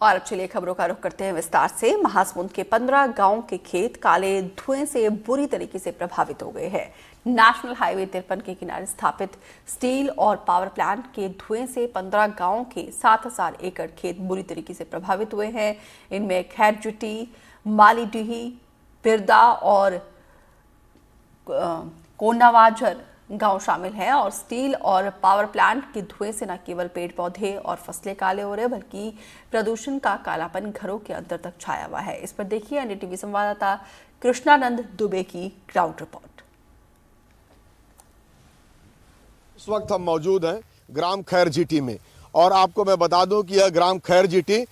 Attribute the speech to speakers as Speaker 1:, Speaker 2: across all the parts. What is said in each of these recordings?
Speaker 1: और अब चलिए खबरों का रुख करते हैं विस्तार से। महासमुंद के 15 गांव के खेत काले धुएं से बुरी तरीके से प्रभावित हो गए हैं। नेशनल हाईवे 53 के किनारे स्थापित स्टील और पावर प्लांट के धुएं से 15 गांवों के 7000 एकड़ खेत बुरी तरीके से प्रभावित हुए हैं। इनमें खैरजुटी, मालीडीही, बिरदा और कोंडावाझर गांव शामिल हैं। और स्टील और पावर प्लांट के धुएं से न केवल पेड़ पौधे और फसलें काले हो रहे बल्कि प्रदूषण का कालापन घरों के अंदर तक छाया हुआ है। इस पर देखिए एनडीटीवी संवाददाता कृष्णानंद दुबे की ग्राउंड रिपोर्ट।
Speaker 2: इस वक्त हम मौजूद हैं ग्राम खैरजीटी में और आपको मैं बता दूं कि यह ग्राम खैरजीटी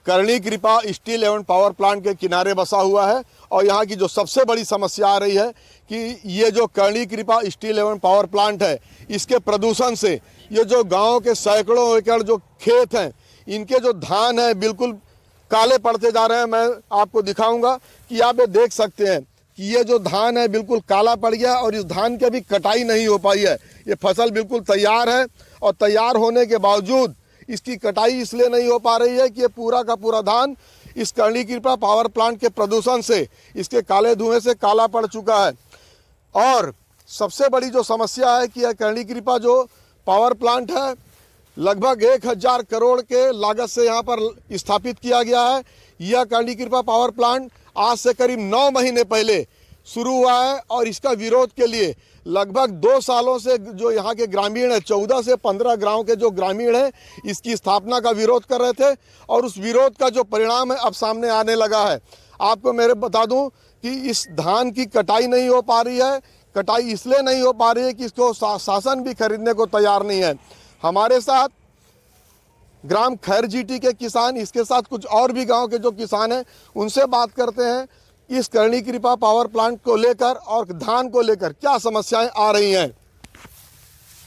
Speaker 2: करणी कृपा स्टील एवं पावर प्लांट के किनारे बसा हुआ है। और यहाँ की जो सबसे बड़ी समस्या आ रही है कि ये जो करणी कृपा स्टील एवं पावर प्लांट है, इसके प्रदूषण से ये जो गांव के सैकड़ों एकड़ जो खेत हैं, इनके जो धान है बिल्कुल काले पड़ते जा रहे हैं। मैं आपको दिखाऊंगा कि आप ये देख सकते हैं कि ये जो धान है बिल्कुल काला पड़ गया और इस धान की अभी कटाई नहीं हो पाई है। ये फसल बिल्कुल तैयार है और तैयार होने के बावजूद इसकी कटाई इसलिए नहीं हो पा रही है कि ये पूरा का पूरा धान इस करणी कृपा पावर प्लांट के प्रदूषण से, इसके काले धुएं से काला पड़ चुका है। और सबसे बड़ी जो समस्या है कि यह करणी कृपा जो पावर प्लांट है लगभग 1000 करोड़ के लागत से यहाँ पर स्थापित किया गया है। यह करणी कृपा पावर प्लांट आज से करीब 9 महीने पहले शुरू हुआ है और इसका विरोध के लिए लगभग 2 सालों से जो यहाँ के ग्रामीण है, 14 से 15 गांव के जो ग्रामीण हैं, इसकी स्थापना का विरोध कर रहे थे और उस विरोध का जो परिणाम है अब सामने आने लगा है। आपको मेरे बता दूं कि इस धान की कटाई नहीं हो पा रही है। कटाई इसलिए नहीं हो पा रही है कि इसको शासन भी खरीदने को तैयार नहीं है। हमारे साथ ग्राम खैरजीटी के किसान, इसके साथ कुछ और भी गाँव के जो किसान हैं, उनसे बात करते हैं इस करणी कृपा पावर प्लांट को लेकर और धान को लेकर क्या समस्याएं आ रही हैं।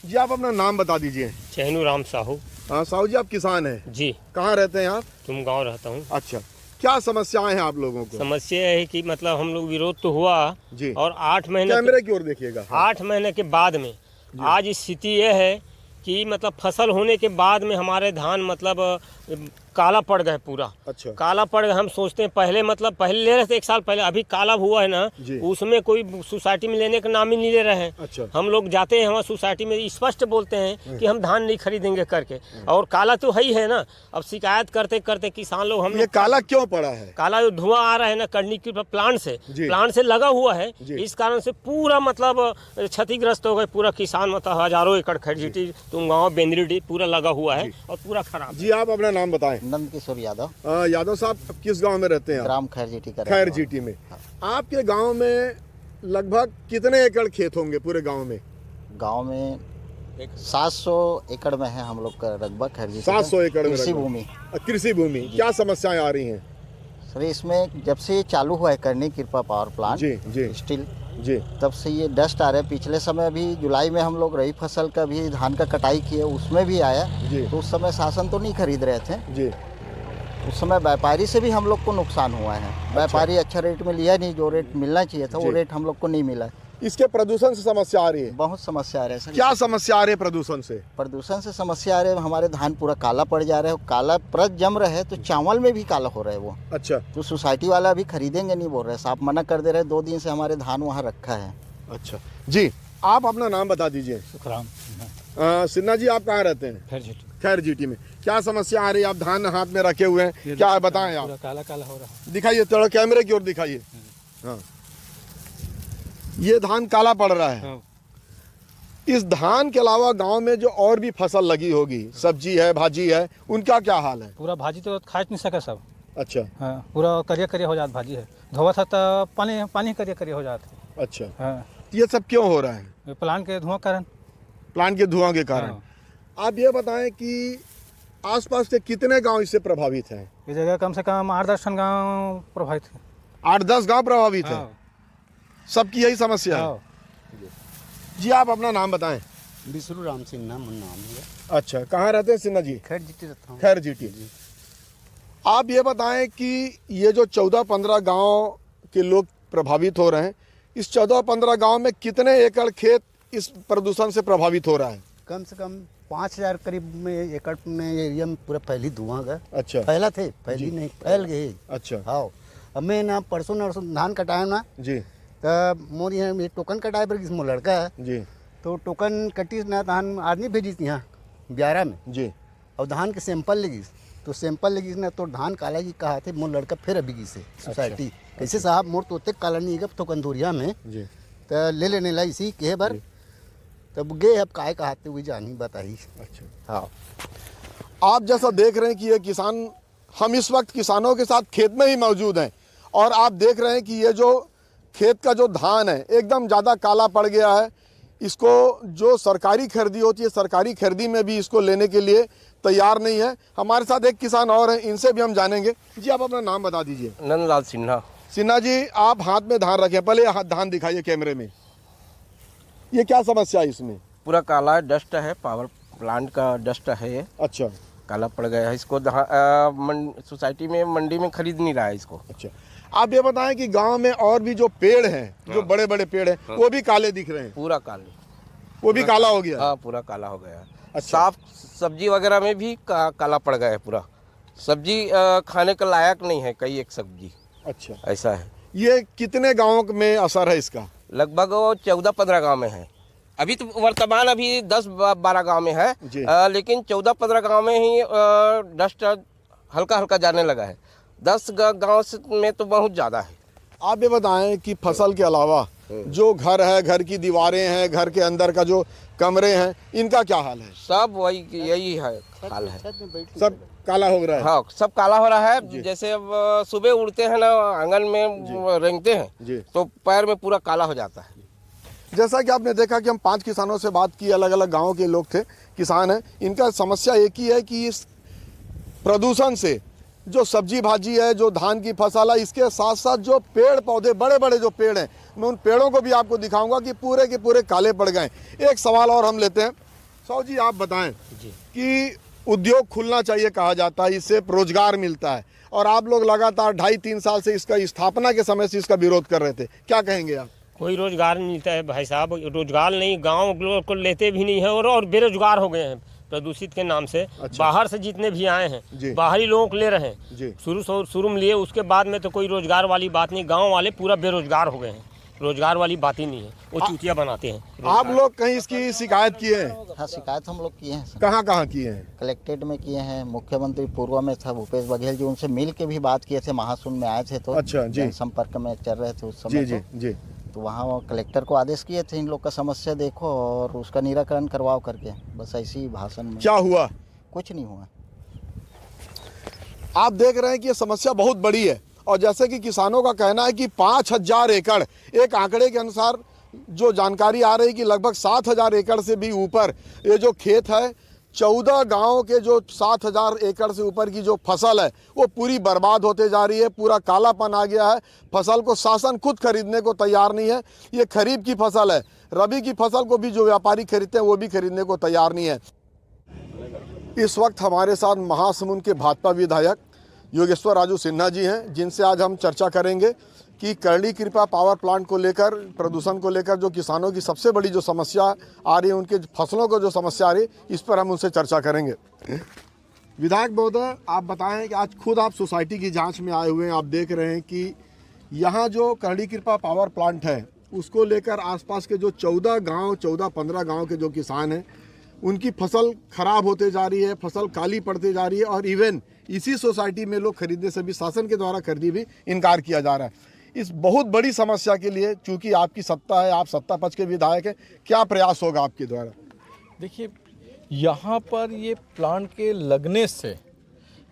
Speaker 2: जी आप अपना नाम बता दीजिए।
Speaker 3: चहनू राम साहू।
Speaker 2: हाँ साहू जी, आप किसान हैं
Speaker 3: जी।
Speaker 2: कहाँ रहते हैं आप?
Speaker 3: तुम गांव रहता हूँ।
Speaker 2: अच्छा, क्या समस्याएं हैं आप लोगों को?
Speaker 3: समस्या है कि मतलब हम लोग विरोध तो हुआ
Speaker 2: जी,
Speaker 3: और 8 महीने
Speaker 2: कैमरे की ओर देखिएगा।
Speaker 3: 8 महीने के बाद में आज स्थिति यह है कि मतलब फसल होने के बाद में हमारे धान मतलब काला पड़ गए पूरा।
Speaker 2: अच्छा,
Speaker 3: काला पड़ गए। हम सोचते हैं पहले मतलब पहले ले रहे थे 1 साल पहले, अभी काला हुआ है ना, उसमें कोई सोसाइटी में लेने का नाम ही नहीं ले रहे हैं।
Speaker 2: अच्छा,
Speaker 3: हम लोग जाते हैं हमारे सोसाइटी में स्पष्ट बोलते हैं कि हम धान नहीं खरीदेंगे करके, और काला तो है ही है ना। अब शिकायत करते करते किसान लोग हम
Speaker 2: ये काला क्यों पड़ा है?
Speaker 3: काला जो धुआं आ रहा है ना करनी की प्लांट से लगा हुआ है, इस कारण से पूरा मतलब क्षतिग्रस्त हो गए। पूरा किसान मतलब हजारों एकड़ खैरजीटी, तुम गाँव, बेंद्रीडी पूरा लगा हुआ है और पूरा खराब।
Speaker 2: जी आप अपना नाम बताएं।
Speaker 4: नंद किशोर यादव।
Speaker 2: यादव साहब, किस गांव में रहते हैं?
Speaker 4: ग्राम खैरजीटी का।
Speaker 2: खैरजीटी में। आपके गांव में लगभग कितने एकड़ खेत होंगे पूरे गांव में?
Speaker 4: गांव में 700 एकड़ में है हम लोग का लगभग खैरजीटी।
Speaker 2: 700 एकड़ में
Speaker 4: कृषि भूमि।
Speaker 2: कृषि भूमि। क्या समस्याएं आ रही हैं
Speaker 4: सर इसमें? जब से ये चालू हुआ है करणी कृपा पावर प्लांट
Speaker 2: जी
Speaker 4: स्टील
Speaker 2: जी,
Speaker 4: तब से ये डस्ट आ रहा है। पिछले समय अभी जुलाई में हम लोग रबी फसल का भी धान का कटाई किए, उसमें भी आया जी। तो उस समय शासन तो नहीं खरीद रहे थे जी। उस समय व्यापारी से भी हम लोग को नुकसान हुआ है। व्यापारी अच्छा रेट में लिया नहीं, जो रेट मिलना चाहिए था वो रेट हम लोग को नहीं मिला।
Speaker 2: इसके प्रदूषण से समस्या आ रही है?
Speaker 4: बहुत समस्या आ रही है सर।
Speaker 2: क्या समस्या आ रही है प्रदूषण से?
Speaker 4: प्रदूषण से समस्या आ रही है, हमारे धान पूरा काला पड़ जा रहा है। काला परत जम रहा है तो चावल में भी काला हो रहा है वो। अच्छा, तो सोसाइटी वाला अभी खरीदेंगे नहीं बोल रहे, साफ मना कर दे रहे। 2 दिन से हमारे धान वहाँ रखा है।
Speaker 2: अच्छा जी, आप अपना नाम बता दीजिए।
Speaker 5: सुखराम
Speaker 2: सिन्हा जी, आप कहाँ रहते हैं? खैरजीटी में। क्या समस्या आ रही है? आप धान हाथ में रखे हुए हैं, क्या बताएं आप?
Speaker 5: काला काला हो रहा है।
Speaker 2: दिखाइए, थोड़ा कैमरे की ओर दिखाइए। हाँ, ये धान काला पड़ रहा है। इस धान के अलावा गांव में जो और भी फसल लगी होगी, सब्जी है, भाजी है, उनका क्या हाल है?
Speaker 5: पूरा भाजी तो खा नहीं सका सब।
Speaker 2: अच्छा,
Speaker 5: हाँ, पूरा करिया करिया हो जाता भाजी है। धोवा था तो पानी करिया करिया हो जाता।
Speaker 2: अच्छा,
Speaker 5: हाँ।
Speaker 2: ये सब क्यों हो रहा है?
Speaker 5: प्लांट के धुआं कारण।
Speaker 2: प्लांट के धुआं के कारण। हाँ। आप ये बताएं कि आसपास के कितने गांव इससे प्रभावित हैं?
Speaker 5: इस जगह कम से कम 8-10 गाँव प्रभावित है।
Speaker 2: 8-10 गाँव प्रभावित है।
Speaker 5: हाँ।
Speaker 2: सबकी यही समस्या है? जी आप अपना नाम बताएं।
Speaker 6: बिसरू राम सिन्हा नाम है।
Speaker 2: अच्छा, कहाँ रहते हैं सिन्हा जी?
Speaker 6: खैरजीटी रहता हूँ।
Speaker 2: खैरजीटी। आप ये बताएं कि ये जो 14-15 गांव के लोग प्रभावित हो रहे हैं, इस 14-15 गांव में कितने एकड़ खेत इस प्रदूषण से प्रभावित हो रहा है?
Speaker 6: कम से कम 5,000 करीब में एकड़ में एरिया में पूरा फैली धुआं गया।
Speaker 2: अच्छा
Speaker 6: फैला थे, फैली नहीं, फैल गए।
Speaker 2: अच्छा
Speaker 6: हाँ, अब मैं ना परसों नरसों धान कटाया ना,
Speaker 2: जी
Speaker 6: तो मोर यहाँ में टोकन कटाए पर किसी लड़का है,
Speaker 2: जी
Speaker 6: तो टोकन कटी ना धान आदमी भेजी थी यहाँ 11 में,
Speaker 2: जी
Speaker 6: और धान के सैंपल लगी, तो सैंपल लगी ना तो धान काला जी कहा थे, मोर लड़का फिर अभी की से सोसाइटी कैसे साहब मोर तो तक काला नहीं गया तो कंदूरिया में,
Speaker 2: जी
Speaker 6: तो ले लेने ला इसी के बार, तब गए अब काय कहते हुए जानी बताई।
Speaker 2: अच्छा
Speaker 6: हाँ,
Speaker 2: आप जैसा देख रहे हैं कि ये किसान, हम इस वक्त किसानों के साथ खेत में ही मौजूद हैं और आप देख रहे हैं कि ये जो खेत का जो धान है एकदम ज़्यादा काला पड़ गया है। इसको जो सरकारी खरीदी होती है, सरकारी खरीदी में भी इसको लेने के लिए तैयार नहीं है। हमारे साथ एक किसान और हैं, इनसे भी हम जानेंगे। जी आप अपना नाम बता दीजिए।
Speaker 3: नंदलाल सिन्हा।
Speaker 2: सिन्हा जी, आप हाथ में धान रखें, पहले हाथ धान दिखाइए कैमरे में। ये क्या समस्या है इसमें?
Speaker 7: पूरा काला डस्ट है, पावर प्लांट का डस्ट है ये,
Speaker 2: अच्छा
Speaker 7: काला पड़ गया है। इसको सोसाइटी में मंडी में खरीद नहीं रहा है इसको।
Speaker 2: अच्छा, आप ये बताएं कि गांव में और भी जो पेड़ हैं, जो बड़े बड़े पेड़ हैं, वो भी काले दिख रहे हैं?
Speaker 7: पूरा काले,
Speaker 2: वो भी काला हो गया?
Speaker 7: हाँ, पूरा काला हो गया।
Speaker 2: अच्छा।
Speaker 7: साफ सब्जी वगैरह में भी काला पड़ गया है पूरा। सब्जी खाने के लायक नहीं है, कई एक सब्जी।
Speaker 2: अच्छा,
Speaker 7: ऐसा है।
Speaker 2: ये कितने गांवों में असर है इसका?
Speaker 7: लगभग 14-15 गांव में है। अभी तो वर्तमान अभी 10-12 गांव में है, लेकिन 14-15 गांव में ही डस्ट हल्का हल्का जाने लगा है। 10 गांव में तो बहुत ज़्यादा है।
Speaker 2: आप ये बताएं कि फसल के अलावा जो घर है, घर की दीवारें हैं, घर के अंदर का जो कमरे हैं, इनका क्या हाल है?
Speaker 7: सब वही यही है हाल है,
Speaker 2: सब काला हो रहा है?
Speaker 7: हाँ, सब काला हो रहा है। जैसे अब सुबह उड़ते हैं ना, आंगन में रेंगते हैं तो पैर में पूरा काला हो जाता है।
Speaker 2: जैसा कि आपने देखा कि हम 5 किसानों से बात की, अलग अलग गाँव के लोग थे, किसान हैं। इनका समस्या एक ही है कि इस प्रदूषण से जो सब्जी भाजी है, जो धान की फसल है, इसके साथ साथ जो पेड़ पौधे, बड़े बड़े जो पेड़ हैं, मैं उन पेड़ों को भी आपको दिखाऊंगा कि पूरे के पूरे काले पड़ गए। एक सवाल और हम लेते हैं। सौ जी, आप बताएं कि उद्योग खुलना चाहिए कहा जाता है, इससे रोजगार मिलता है, और आप लोग लगातार 2.5-3 साल से इसका स्थापना के समय से इसका विरोध कर रहे थे, क्या कहेंगे आप?
Speaker 3: कोई रोजगार नहीं मिलता है भाई साहब, रोजगार नहीं, गांव लोग को लेते भी नहीं है और बेरोजगार हो गए हैं प्रदूषित के नाम से।
Speaker 2: अच्छा।
Speaker 3: बाहर से जितने भी आए हैं बाहरी लोगों को ले रहे हैं, शुरू में लिए, उसके बाद में तो कोई रोजगार वाली बात नहीं। गांव वाले पूरा बेरोजगार हो गए हैं, रोजगार वाली बात ही नहीं है, वो चूतिया बनाते हैं।
Speaker 2: आप लोग कहीं इसकी शिकायत किए हैं?
Speaker 4: हाँ, शिकायत हम लोग किए हैं सर।
Speaker 2: कहाँ कहाँ किए हैं?
Speaker 4: कलेक्ट्रेट में किए हैं, मुख्यमंत्री पूर्व में था भूपेश बघेल जी, उनसे मिल के भी बात किए थे, महासुन में आए थे तो
Speaker 2: अच्छा जी,
Speaker 4: संपर्क में चल रहे थे उस समय।
Speaker 2: जी जी,
Speaker 4: तो वहाँ कलेक्टर को आदेश किए थे इन लोग का समस्या देखो और उसका निराकरण करवाओ करके, बस ऐसी भाषण में।
Speaker 2: क्या हुआ?
Speaker 4: कुछ नहीं हुआ।
Speaker 2: आप देख रहे हैं कि ये समस्या बहुत बड़ी है, और जैसे कि किसानों का कहना है कि 5,000 एकड़, एक आंकड़े के अनुसार जो जानकारी आ रही है कि लगभग 7,000 एकड़ से भी ऊपर ये जो खेत है, 14 गांव के जो 7,000 एकड़ से ऊपर की जो फसल है वो पूरी बर्बाद होते जा रही है, पूरा कालापन आ गया है। फसल को शासन खुद खरीदने को तैयार नहीं है। ये खरीफ की फसल है, रबी की फसल को भी जो व्यापारी खरीदते हैं वो भी खरीदने को तैयार नहीं है। इस वक्त हमारे साथ महासमुंद के भाजपा विधायक योगेश्वर राजू सिन्हा जी हैं, जिनसे आज हम चर्चा करेंगे कि करणी कृपा पावर प्लांट को लेकर, प्रदूषण को लेकर जो किसानों की सबसे बड़ी जो समस्या आ रही है, उनके फसलों को जो समस्या आ रही है, इस पर हम उनसे चर्चा करेंगे। विधायक महोदय, आप बताएं कि आज खुद आप सोसाइटी की जांच में आए हुए हैं, आप देख रहे हैं कि यहाँ जो करणी कृपा पावर प्लांट है उसको लेकर आसपास के जो 14-15 गाँव के जो किसान हैं, उनकी फसल खराब होते जा रही है, फसल काली पड़ते जा रही है, और इवन इसी सोसाइटी में लोग खरीदने से भी, शासन के द्वारा खरीदी भी इनकार किया जा रहा है। इस बहुत बड़ी समस्या के लिए, चूंकि आपकी सत्ता है, आप सत्ता पक्ष के विधायक हैं, क्या प्रयास होगा आपके द्वारा?
Speaker 8: देखिए, यहाँ पर ये प्लांट के लगने से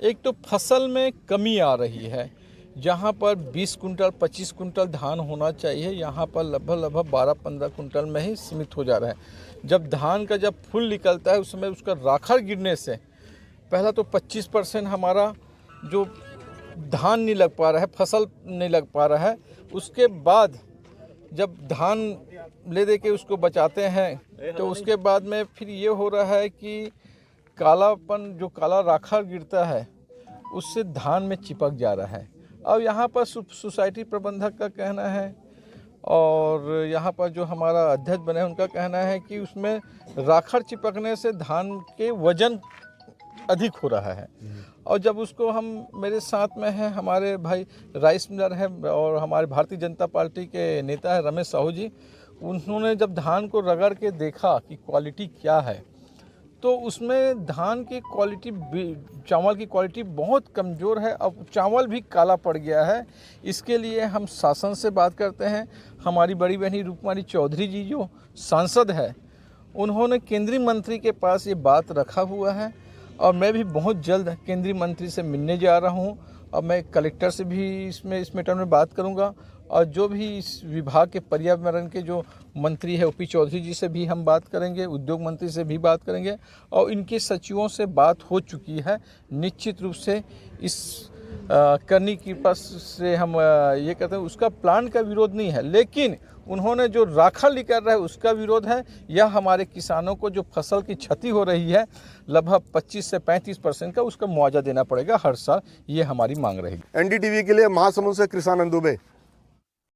Speaker 8: एक तो फसल में कमी आ रही है। जहाँ पर 20 कुंटल 25 कुंटल धान होना चाहिए, यहाँ पर लगभग 12-15 कुंटल में ही सीमित हो जा रहा है। जब धान का जब फूल निकलता है उस समय उसका राखड़ गिरने से पहला तो 25% हमारा जो धान नहीं लग पा रहा है, फसल नहीं लग पा रहा है। उसके बाद जब धान ले दे के उसको बचाते हैं तो उसके बाद में फिर ये हो रहा है कि कालापन, जो काला राखड़ गिरता है उससे धान में चिपक जा रहा है। अब यहाँ पर सोसाइटी प्रबंधक का कहना है और यहाँ पर जो हमारा अध्यक्ष बने उनका कहना है कि उसमें राखड़ चिपकने से धान के वजन अधिक हो रहा है। और जब उसको हम, मेरे साथ में है हमारे भाई राइस मिलर है और हमारे भारतीय जनता पार्टी के नेता है रमेश साहू जी, उन्होंने जब धान को रगड़ के देखा कि क्वालिटी क्या है, तो उसमें धान की क्वालिटी, चावल की क्वालिटी बहुत कमज़ोर है। अब चावल भी काला पड़ गया है। इसके लिए हम शासन से बात करते हैं। हमारी बड़ी बहनी रूपमारी चौधरी जी जो सांसद है, उन्होंने केंद्रीय मंत्री के पास ये बात रखा हुआ है और मैं भी बहुत जल्द केंद्रीय मंत्री से मिलने जा रहा हूँ और मैं कलेक्टर से भी इस मैटर में बात करूँगा और जो भी इस विभाग के पर्यावरण के जो मंत्री है ओपी चौधरी जी से भी हम बात करेंगे, उद्योग मंत्री से भी बात करेंगे और इनके सचिवों से बात हो चुकी है। निश्चित रूप से इस करनी की पास से हम ये कहते हैं उसका प्लान का विरोध नहीं है, लेकिन उन्होंने जो राखड़ निकाल रहा है उसका विरोध है। यह हमारे किसानों को जो फसल की क्षति हो रही है लगभग 25 से 35% का उसका मुआवजा देना पड़ेगा हर साल, ये हमारी मांग रहेगी।
Speaker 2: एनडीटीवी के लिए महासमुंद से कृष्णानंद दुबे।